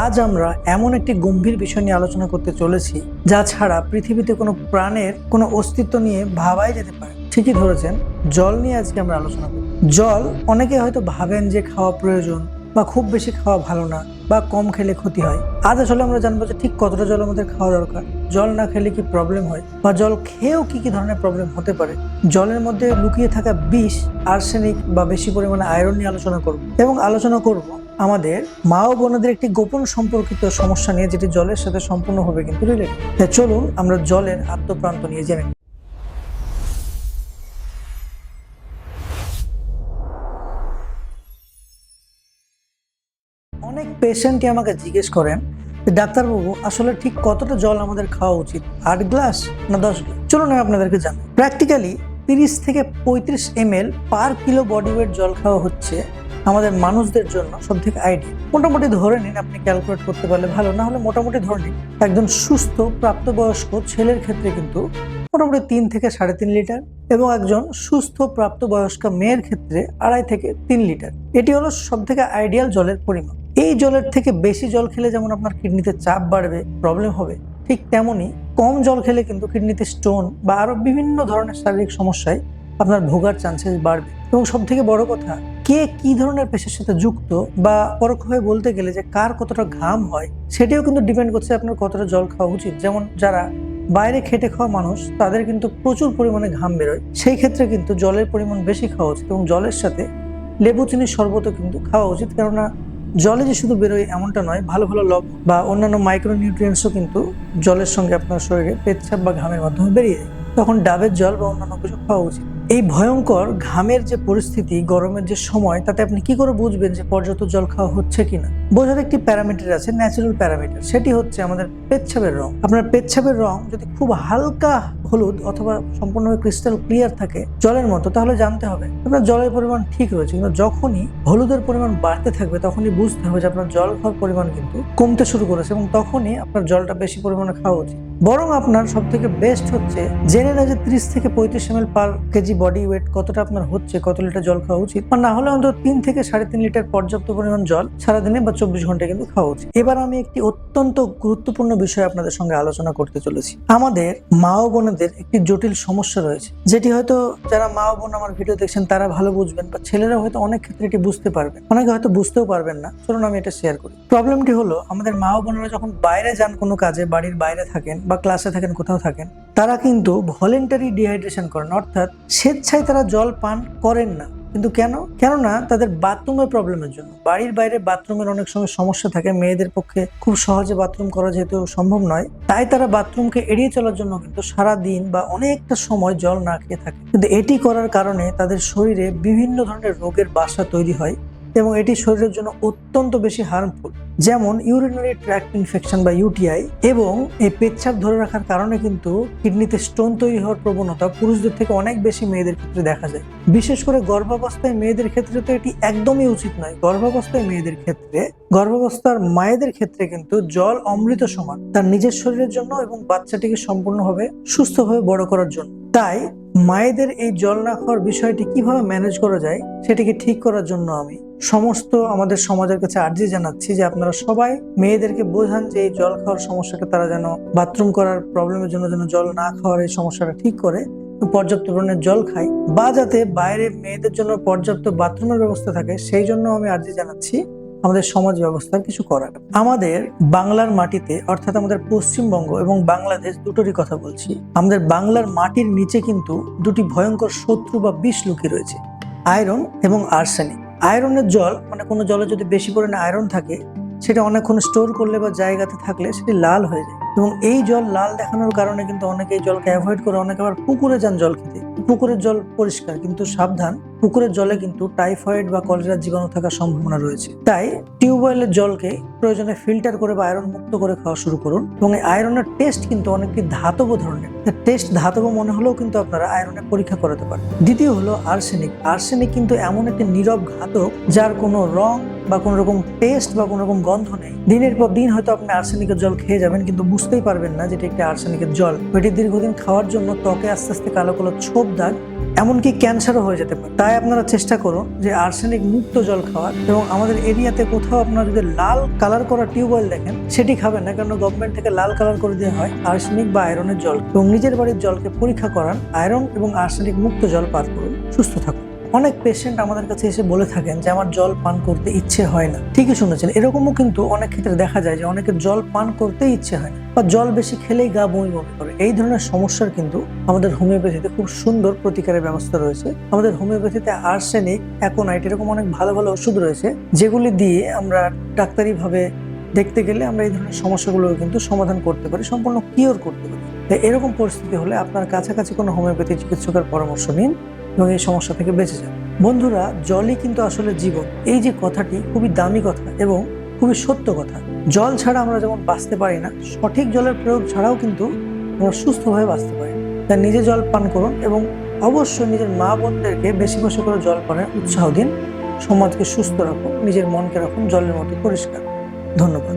আজ আমরা এমন একটি গম্ভীর বিষয় নিয়ে আলোচনা করতে চলেছি যা ছাড়া পৃথিবীতে কোনো প্রাণের কোনো অস্তিত্ব নিয়ে ভাবাই যেতে পারে। ঠিকই ধরেছেন, জল নিয়ে আজকে আমরা আলোচনা করব। জল অনেকে হয়তো ভাবেন যে খাওয়া প্রয়োজন বা খুব বেশি খাওয়া ভালো না বা কম খেলে ক্ষতি হয়। আজ আসলে আমরা জানবো যে ঠিক কতটা জল আমাদের খাওয়া দরকার, জল না খেলে কি প্রবলেম হয় বা জল খেয়েও কি কি ধরনের প্রবলেম হতে পারে, জলের মধ্যে লুকিয়ে থাকা বিষ, আর্সেনিক বা বেশি পরিমাণে আয়রন নিয়ে আলোচনা করব এবং আলোচনা করব আমাদের মা ও বোনদের একটি গোপন সম্পর্কিত সমস্যা নিয়ে, যেটি জলের সাথে সম্পূর্ণভাবে কিন্তু রিলেটেড। চলুন আমরা জলের আদ্যপ্রান্ত নিয়ে জেনে নিই। অনেক পেশেন্টই আমাকে জিজ্ঞেস করেন যে ডাক্তারবাবু আসলে ঠিক কতটা জল আমাদের খাওয়া উচিত, 8 গ্লাস না 10 গ্লাস? চলুন আমি আপনাদেরকে জানাই। প্র্যাকটিক্যালি 30 থেকে 35 ml per kilo body weight জল খাওয়া হচ্ছে আমাদের মানুষদের জন্য সব থেকে আইডিয়াল। মোটামুটি ধরে নিন, আপনি ক্যালকুলেট করতে পারলে ভালো, না হলে মোটামুটি ধরে নিন একজন সুস্থ প্রাপ্তবয়স্ক ছেলের ক্ষেত্রে কিন্তু মোটামুটি 3 থেকে 3.5 লিটার এবং একজন সুস্থ প্রাপ্তবয়স্ক মেয়ের ক্ষেত্রে 2.5 থেকে 3 লিটার। এটি হলো সব থেকে আইডিয়াল জলের পরিমাণ। এই জলের থেকে বেশি জল খেলে যেমন আপনার কিডনিতে চাপ বাড়বে, প্রবলেম হবে, ঠিক তেমনি কম জল খেলে কিন্তু কিডনিতে স্টোন বা আরো বিভিন্ন ধরনের শারীরিক সমস্যায় আপনার ভোগার চান্সেস বাড়বে। এবং সব থেকে বড় কথা, কে কি ধরনের পেশার সাথে যুক্ত বা পরোক্ষভাবে বলতে গেলে যে কার কতটা ঘাম হয়, সেটাও কিন্তু ডিপেন্ড করছে আপনার কতটা জল খাওয়া উচিত। যেমন যারা বাইরে খেটে খাওয়া মানুষ, তাদের কিন্তু প্রচুর পরিমাণে ঘাম বেরোয়, সেই ক্ষেত্রে কিন্তু জলের পরিমাণ বেশি খাওয়া উচিত এবং জলের সাথে লেবু চিনির শরবতও কিন্তু খাওয়া উচিত। কেননা জলে যে শুধু বেরোয় এমনটা নয়, ভালো ভালো লবণ বা অন্যান্য মাইক্রো নিউট্রিয়েন্টসও কিন্তু জলের সঙ্গে আপনার শরীরে পেচ্ছাপ বা ঘামের মাধ্যমে বেরিয়ে যায়। তখন ডাবের জল বা অন্যান্য কিছু খাওয়া উচিত। এই ভয়ঙ্কর ঘামের যে পরিস্থিতি, গরমের যে সময়, তাতে আপনি কি করে বুঝবেন যে পর্যাপ্ত জল খাওয়া হচ্ছে কিনা? বোঝার একটি প্যারামিটার আছে, ন্যাচারাল প্যারামিটার। সেটি হচ্ছে আমাদের পেচ্ছাপের রং। আপনার পেচ্ছাপের রং যদি খুব হালকা হলুদ অথবা সম্পূর্ণভাবে ক্রিস্টাল ক্লিয়ার থাকে জলের মতো, তাহলে জানতে হবে আপনার জলের পরিমাণ ঠিক রয়েছে। কিন্তু যখনই হলুদের পরিমাণ বাড়তে থাকবে, তখনই বুঝতে হবে যে আপনার জল খাওয়ার পরিমাণ কিন্তু কমতে শুরু করেছে এবং তখনই আপনার জলটা বেশি পরিমাণে খাওয়া উচিত। বরং আপনার সব থেকে বেস্ট হচ্ছে জেনে নেয় যে 30 থেকে 35 ml পার কেজি বডি ওয়েট কতটা আপনার হচ্ছে, কত লিটার জল খাওয়া উচিত, বা না হলে অন্তত 3 থেকে 3.5 লিটার পর্যাপ্ত পরিমাণ জল সারাদিনে বা 24 ঘন্টায় কিন্তু খাওয়া উচিত। এবার আমি একটি অত্যন্ত গুরুত্বপূর্ণ বিষয় আপনাদের সঙ্গে আলোচনা করতে চলেছি। আমাদের মা ও বোনদের একটি জটিল সমস্যা রয়েছে, যেটি হয়তো যারা মা ও বোন আমার ভিডিও দেখছেন তারা ভালো বুঝবেন, বা ছেলেরা হয়তো অনেক ক্ষেত্রে এটি বুঝতে পারবেন, অনেকে হয়তো বুঝতেও পারবেন না। চলুন আমি এটা শেয়ার করি। প্রবলেমটি হলো, আমাদের মা ও বোনেরা যখন বাইরে যান কোনো কাজে, বাড়ির বাইরে থাকেন বা ক্লাসে থাকেন, কোথাও থাকেন, তারা কিন্তু ভলেন্টারি ডিহাইড্রেশন করেন, অর্থাৎ স্বেচ্ছায় তারা জল পান করেন না। কিন্তু কেননা তাদের বাথরুমের প্রবলেমের জন্য। বাড়ির বাইরে বাথরুমের অনেক সময় সমস্যা থাকে, মেয়েদের পক্ষে খুব সহজে বাথরুম করা যেহেতু সম্ভব নয়, তাই তারা বাথরুমকে এড়িয়ে চলার জন্য কিন্তু সারা দিন বা অনেকটা সময় জল না খেয়ে থাকে। কিন্তু এটি করার কারণে তাদের শরীরে বিভিন্ন ধরনের রোগের বাসা তৈরি হয় এবং এটি শরীরের জন্য অত্যন্ত বেশি হার্মফুল, যেমন ইউরিনারি ট্র্যাক্ট ইনফেকশন বা ইউটিআই। এবং এই পেচ্ছাপ ধরে রাখার কারণে কিন্তু কিডনিতে স্টোন তৈরি হওয়ার প্রবণতা পুরুষদের থেকে অনেক বেশি মেয়েদের ক্ষেত্রে দেখা যায়। বিশেষ করে গর্ভাবস্থায় মেয়েদের ক্ষেত্রে তো এটি একদমই উচিত নয়। গর্ভাবস্থায় মেয়েদের ক্ষেত্রে, গর্ভাবস্থার মায়েদের ক্ষেত্রে কিন্তু জল অমৃত সমান, তার নিজের শরীরের জন্য এবং বাচ্চাটিকে সম্পূর্ণভাবে সুস্থভাবে বড় করার জন্য। তাই মায়েদের এই জল না খাওয়ার বিষয়টি কিভাবে ম্যানেজ করা যায়, সেটিকে ঠিক করার জন্য আমি সমস্ত আমাদের সমাজের কাছে আর্জি জানাচ্ছি যে আপনারা সবাই মেয়েদেরকে বোঝান যে এই জল খাওয়ার সমস্যাটা তারা যেন বাথরুম করার প্রবলেমের জন্য যেন জল না খাওয়ার এই সমস্যাটা ঠিক করে পর্যাপ্ত পরিমাণে জল খায়, বা যাতে বাইরে মেয়েদের জন্য পর্যাপ্ত বাথরুমের ব্যবস্থা থাকে, সেই জন্য আমি আর্জি জানাচ্ছি আমাদের সমাজ ব্যবস্থার কিছু করার। আমাদের বাংলার মাটিতে, অর্থাৎ আমাদের পশ্চিমবঙ্গ এবং বাংলাদেশ দুটোরই কথা বলছি, আমাদের বাংলার মাটির নিচে কিন্তু দুটি ভয়ঙ্কর শত্রু বা বিষ লুকিয়ে রয়েছে, আয়রন এবং আর্সেনিক। আয়রনের জল, মানে কোনো জলে যদি বেশি পরিমাণে আয়রন থাকে, সেটা অনেকক্ষণ স্টোর করলে বা জায়গাতে থাকলে সেটি লাল হয়ে যায় এবং এই জল লাল দেখানোর কারণে কিন্তু অনেকে এই জলকে অ্যাভয়েড করে, অনেকে আবার পুকুরে যান জল খেতে। পুকুরের জল পরিষ্কার, কিন্তু সাবধান, পুকুরের জলে কিন্তু টাইফয়েড বা কলেরার জীবাণু থাকার সম্ভাবনা রয়েছে। তাই টিউবওয়েলের জলকে প্রয়োজনে ফিল্টার করে বা আয়রন মুক্ত করে খাওয়া শুরু করুন। এবং এই আয়রনের টেস্ট কিন্তু অনেকটি ধাতব ধরনের, টেস্ট ধাতব মনে হলেও কিন্তু আপনারা আয়রনের পরীক্ষা করাতে পারেন। দ্বিতীয় হলো আর্সেনিক। আর্সেনিক কিন্তু এমন একটি নীরব ঘাতক যার কোনো রং বা কোনো রকম টেস্ট বা কোনো রকম গন্ধ নেই। দিনের পর দিন হয়তো আপনি আর্সেনিকের জল খেয়ে যাবেন, কিন্তু বুঝতেই পারবেন না যেটা একটি আর্সেনিকের জল। এটি দীর্ঘদিন খাওয়ার জন্য ত্বকে আস্তে আস্তে কালো কালো ছোপ দাগ এমনকি ক্যান্সারও হয়ে যেতে পারে। তাই আপনারা চেষ্টা করুন যে আর্সেনিক মুক্ত জল খাওয়ার, এবং আমাদের এরিয়াতে কোথাও আপনারা যদি লাল কালার করা টিউবওয়েল দেখেন সেটি খাবেন না, কারণ গভর্নমেন্ট থেকে লাল কালার করে দেওয়া হয় আর্সেনিক বা আয়রনের জল। এবং নিজের বাড়ির জলকে পরীক্ষা করান, আয়রন এবং আর্সেনিক মুক্ত জল পান করুন, সুস্থ থাকুন। অনেক পেশেন্ট আমাদের কাছে এসে বলে থাকেন যে আমার জল পান করতে ইচ্ছে হয় না। ঠিকই শুনেছেন, এরকমও কিন্তু অনেক ক্ষেত্রে দেখা যায় যে অনেকের জল পান করতে ইচ্ছে হয় না, বা জল বেশি খেলেই গা বমি বমি করে। এই ধরনের সমস্যার কিন্তু আমাদের হোমিওপ্যাথিতে খুব সুন্দর প্রতিকারের ব্যবস্থা রয়েছে। আমাদের হোমিওপ্যাথিতে আর্সেনিক, অ্যাকোনাইট এরকম অনেক ভালো ভালো ওষুধ রয়েছে, যেগুলি দিয়ে আমরা ডাক্তারি ভাবে দেখতে গেলে আমরা এই ধরনের সমস্যাগুলো কিন্তু সমাধান করতে পারি, সম্পূর্ণ কিওর করতে পারি। তাই এরকম পরিস্থিতি হলে আপনার কাছাকাছি কোনো হোমিওপ্যাথি চিকিৎসকের পরামর্শ নিন এবং এই সমস্যা থেকে বেঁচে যান। বন্ধুরা, জলই কিন্তু আসলে জীবন, এই যে কথাটি খুবই দামি কথা এবং খুবই সত্য কথা। জল ছাড়া আমরা যেমন বাঁচতে পারি না, সঠিক জলের প্রয়োগ ছাড়াও কিন্তু আমরা সুস্থভাবে বাঁচতে পারি। তাই নিজে জল পান করুন এবং অবশ্যই নিজের মা বোনদেরকে বেশি বেশি করে জল পানের উৎসাহ দিন। সমাজকে সুস্থ রাখুন, নিজের মনকে রাখুন জলের মতো পরিষ্কার। ধন্যবাদ।